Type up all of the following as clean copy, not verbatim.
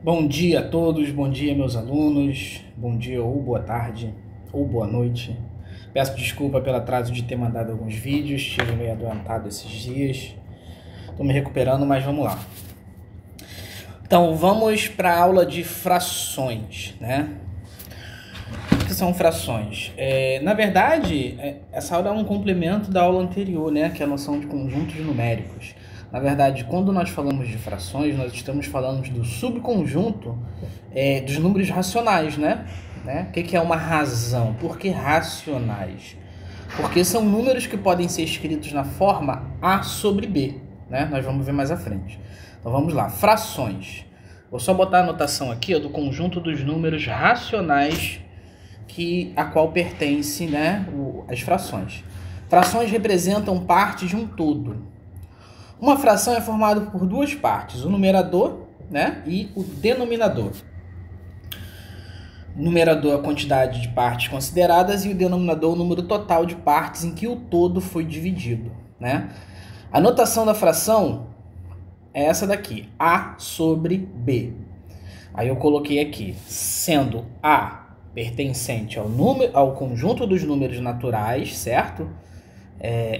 Bom dia a todos, bom dia meus alunos, bom dia ou boa tarde ou boa noite. Peço desculpa pelo atraso de ter mandado alguns vídeos, estive meio adoentado esses dias. Estou me recuperando, mas vamos lá. Então vamos para a aula de frações, né? O que são frações? Na verdade, essa aula é um complemento da aula anterior, né? Que é a noção de conjuntos numéricos. Na verdade, quando nós falamos de frações, nós estamos falando do subconjunto dos números racionais, né? O que é uma razão? Por que racionais? Porque são números que podem ser escritos na forma A sobre B, né? Nós vamos ver mais à frente. Então vamos lá, frações. Vou só botar a anotação aqui do conjunto dos números racionais a qual pertence, né, as frações. Frações representam parte de um todo. Uma fração é formada por duas partes, o numerador, né, e o denominador. O numerador é a quantidade de partes consideradas e o denominador é o número total de partes em que o todo foi dividido, né? A notação da fração é essa daqui, A sobre B. Aí eu coloquei aqui, sendo A pertencente ao conjunto dos números naturais, certo?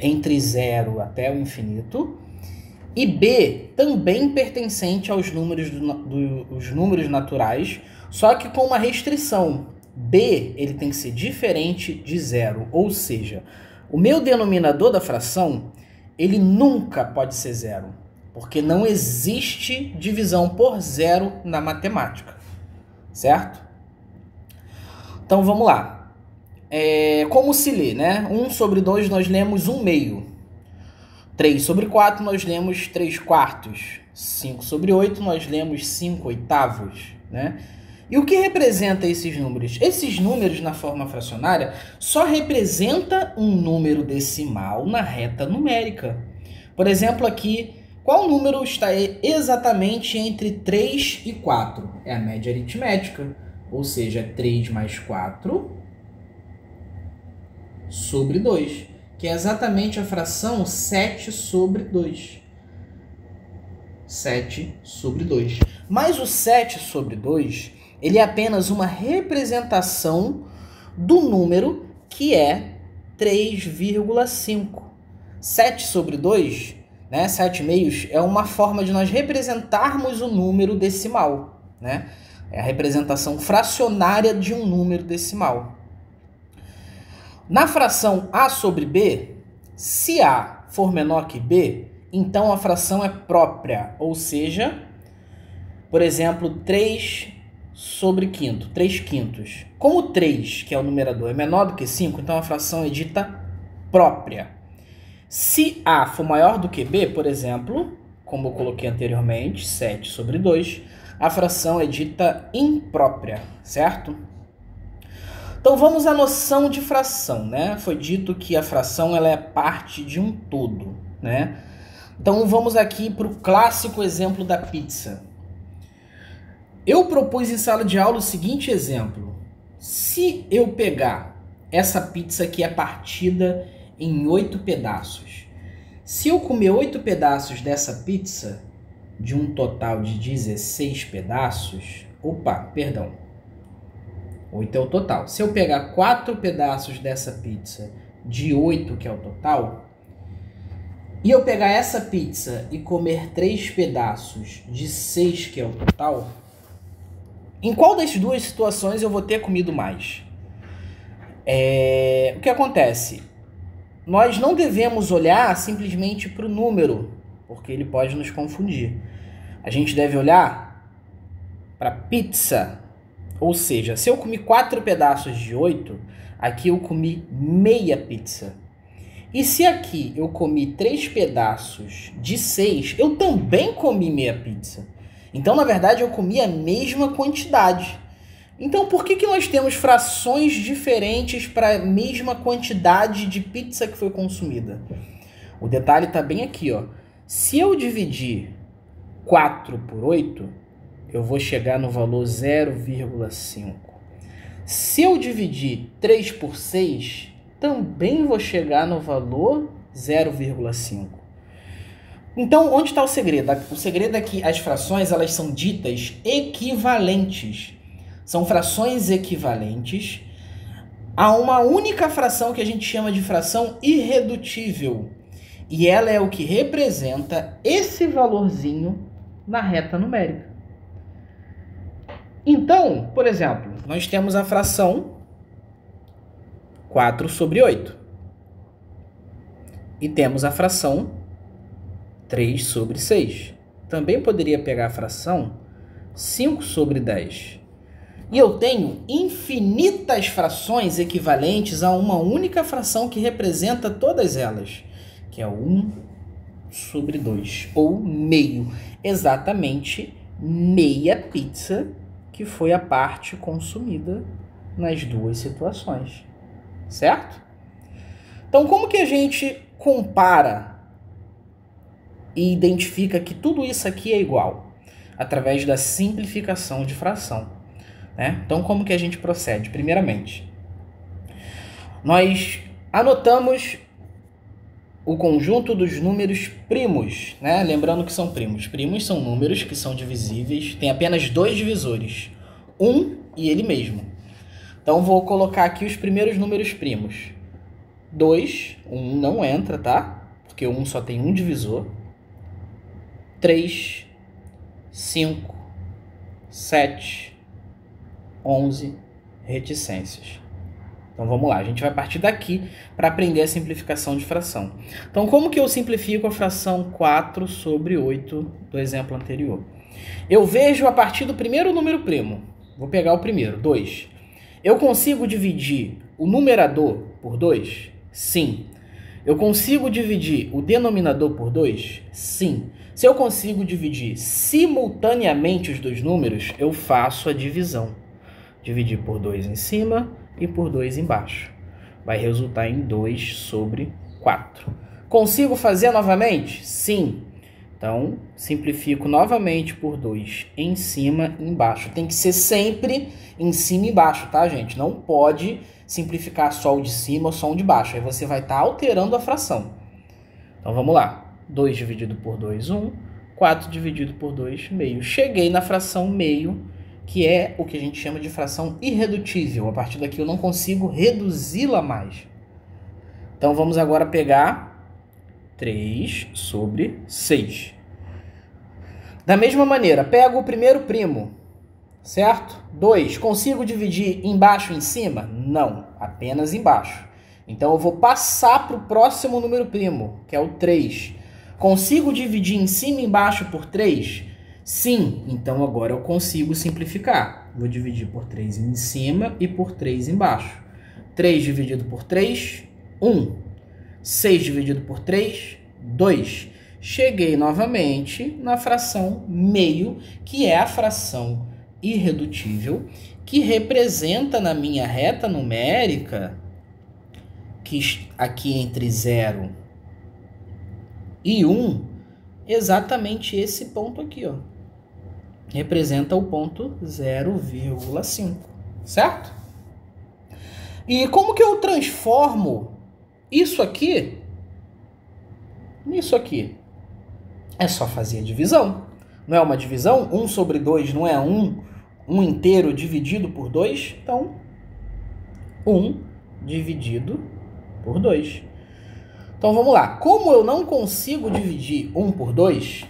Entre 0 até o infinito. E B também pertencente aos números, dos números naturais, só que com uma restrição. B ele tem que ser diferente de 0, ou seja, o meu denominador da fração ele nunca pode ser 0, porque não existe divisão por 0 na matemática, certo? Então vamos lá. Como se lê, né? 1 sobre 2 nós lemos 1 meio. 3 sobre 4 nós lemos 3 quartos. 5 sobre 8 nós lemos 5 oitavos, né? E o que representa esses números? Esses números na forma fracionária só representa um número decimal na reta numérica. Por exemplo, aqui, qual número está exatamente entre 3 e 4? É a média aritmética, ou seja, 3 mais 4 sobre 2, que é exatamente a fração 7 sobre 2. 7 sobre 2. Mas o 7 sobre 2, ele é apenas uma representação do número que é 3,5. 7 sobre 2, né, 7 meios, é uma forma de nós representarmos o número decimal, né? É a representação fracionária de um número decimal. Na fração A sobre B, se A for menor que B, então a fração é própria, ou seja, por exemplo, 3 sobre quinto, 3 quintos. Como 3, que é o numerador, é menor do que 5, então a fração é dita própria. Se A for maior do que B, por exemplo, como eu coloquei anteriormente, 7 sobre 2, a fração é dita imprópria, certo? Então vamos à noção de fração, né? Foi dito que a fração ela é parte de um todo, né? Então vamos aqui para o clássico exemplo da pizza. Eu propus em sala de aula o seguinte exemplo. Se eu pegar essa pizza que é partida em 8 pedaços, se eu comer 8 pedaços dessa pizza, de um total de 16 pedaços, 8 é o total. Se eu pegar 4 pedaços dessa pizza de 8, que é o total, e eu pegar essa pizza e comer 3 pedaços de 6, que é o total, em qual das duas situações eu vou ter comido mais? O que acontece? Nós não devemos olhar simplesmente para o número, porque ele pode nos confundir. A gente deve olhar para pizza, ou seja, se eu comi 4 pedaços de 8, aqui eu comi meia pizza. E se aqui eu comi 3 pedaços de 6, eu também comi meia pizza. Então, na verdade, eu comi a mesma quantidade. Então, por que nós temos frações diferentes para a mesma quantidade de pizza que foi consumida? O detalhe está bem aqui, ó. Se eu dividir 4 por 8, eu vou chegar no valor 0,5. Se eu dividir 3 por 6, também vou chegar no valor 0,5. Então, onde está o segredo? O segredo é que as frações elas são ditas equivalentes. São frações equivalentes a uma única fração que a gente chama de fração irredutível. E ela é o que representa esse valorzinho na reta numérica. Então, por exemplo, nós temos a fração 4 sobre 8. E temos a fração 3 sobre 6. Também poderia pegar a fração 5 sobre 10. E eu tenho infinitas frações equivalentes a uma única fração que representa todas elas, que é 1 sobre 2, ou meio. Exatamente meia pizza, que foi a parte consumida nas duas situações. Certo? Então, como que a gente compara e identifica que tudo isso aqui é igual? Através da simplificação de fração. Né? Então, como que a gente procede? Primeiramente, nós anotamos o conjunto dos números primos. Né? Lembrando que são primos. Primos são números que são divisíveis, tem apenas dois divisores, 1 e ele mesmo. Então, vou colocar aqui os primeiros números primos. 2, 1 não entra, tá? Porque o 1 só tem um divisor. 3, 5, 7, 11, reticências. Então vamos lá, a gente vai partir daqui para aprender a simplificação de fração. Então como que eu simplifico a fração 4 sobre 8 do exemplo anterior? Eu vejo a partir do primeiro número primo. Vou pegar o primeiro, 2. Eu consigo dividir o numerador por 2? Sim. Eu consigo dividir o denominador por 2? Sim. Se eu consigo dividir simultaneamente os dois números, eu faço a divisão. Dividir por 2 em cima e por 2 embaixo. Vai resultar em 2 sobre 4. Consigo fazer novamente? Sim. Então, simplifico novamente por 2 em cima e embaixo. Tem que ser sempre em cima e embaixo, tá, gente? Não pode simplificar só o de cima ou só o de baixo. Aí você vai estar alterando a fração. Então, vamos lá. 2 dividido por 2, 1. 4 dividido por 2, meio. Cheguei na fração meio, que é o que a gente chama de fração irredutível. A partir daqui eu não consigo reduzi-la mais. Então, vamos agora pegar 3 sobre 6. Da mesma maneira, pego o primeiro primo, certo? 2, consigo dividir embaixo e em cima? Não, apenas embaixo. Então, eu vou passar para o próximo número primo, que é o 3. Consigo dividir em cima e embaixo por 3? Sim, então agora eu consigo simplificar. Vou dividir por 3 em cima e por 3 embaixo. 3 dividido por 3, 1. 6 dividido por 3, 2. Cheguei novamente na fração meio, que é a fração irredutível, que representa na minha reta numérica, que aqui entre 0 e 1, exatamente esse ponto aqui, ó. Representa o ponto 0,5, certo? E como que eu transformo isso aqui nisso aqui? É só fazer a divisão. Não é uma divisão? 1 sobre 2 não é 1 inteiro dividido por 2? Então, 1 dividido por 2. Então, vamos lá. Como eu não consigo dividir 1 por 2,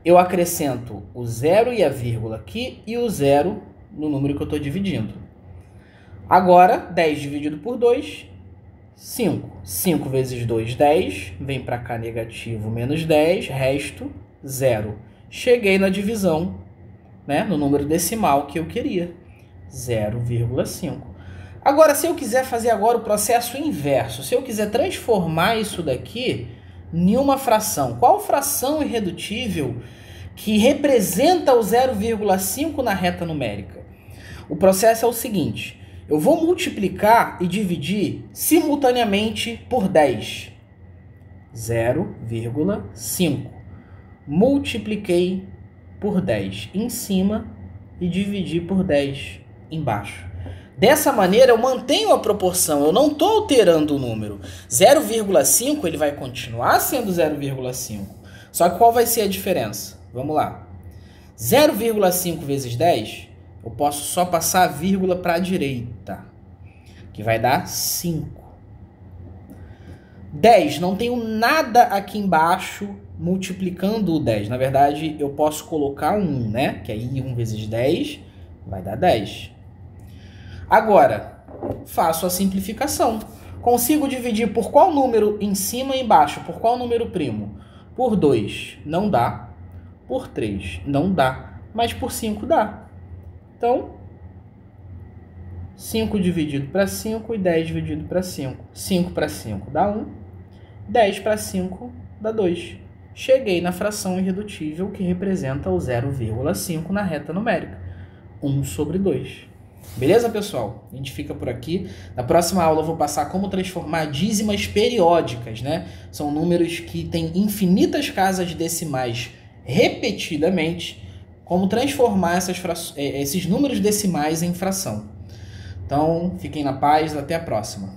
eu acrescento o 0 e a vírgula aqui e o 0 no número que eu estou dividindo. Agora, 10 dividido por 2, 5. 5 vezes 2, 10. Vem para cá negativo, menos 10. Resto, 0. Cheguei na divisão, né, no número decimal que eu queria. 0,5. Agora, se eu quiser fazer agora o processo inverso, se eu quiser transformar isso daqui em uma fração, qual fração irredutível que representa o 0,5 na reta numérica? O processo é o seguinte: eu vou multiplicar e dividir simultaneamente por 10. 0,5. Multipliquei por 10 em cima e dividi por 10 embaixo. Dessa maneira eu mantenho a proporção, eu não estou alterando o número. 0,5 ele vai continuar sendo 0,5. Só que qual vai ser a diferença? Vamos lá. 0,5 vezes 10, eu posso só passar a vírgula para a direita, que vai dar 5. 10, não tenho nada aqui embaixo multiplicando o 10. Na verdade, eu posso colocar 1, né? Que aí 1 vezes 10 vai dar 10. Agora, faço a simplificação. Consigo dividir por qual número em cima e embaixo? Por qual número primo? Por 2 não dá. Por 3 não dá. Mas por 5 dá. Então, 5 dividido para 5 e 10 dividido para 5. 5 para 5 dá 1. 10 para 5 dá 2. Cheguei na fração irredutível que representa o 0,5 na reta numérica. 1 sobre 2. Beleza, pessoal? A gente fica por aqui. Na próxima aula eu vou passar como transformar dízimas periódicas, né? São números que têm infinitas casas decimais repetidamente. Como transformar esses números decimais em fração. Então, fiquem na paz. Até a próxima.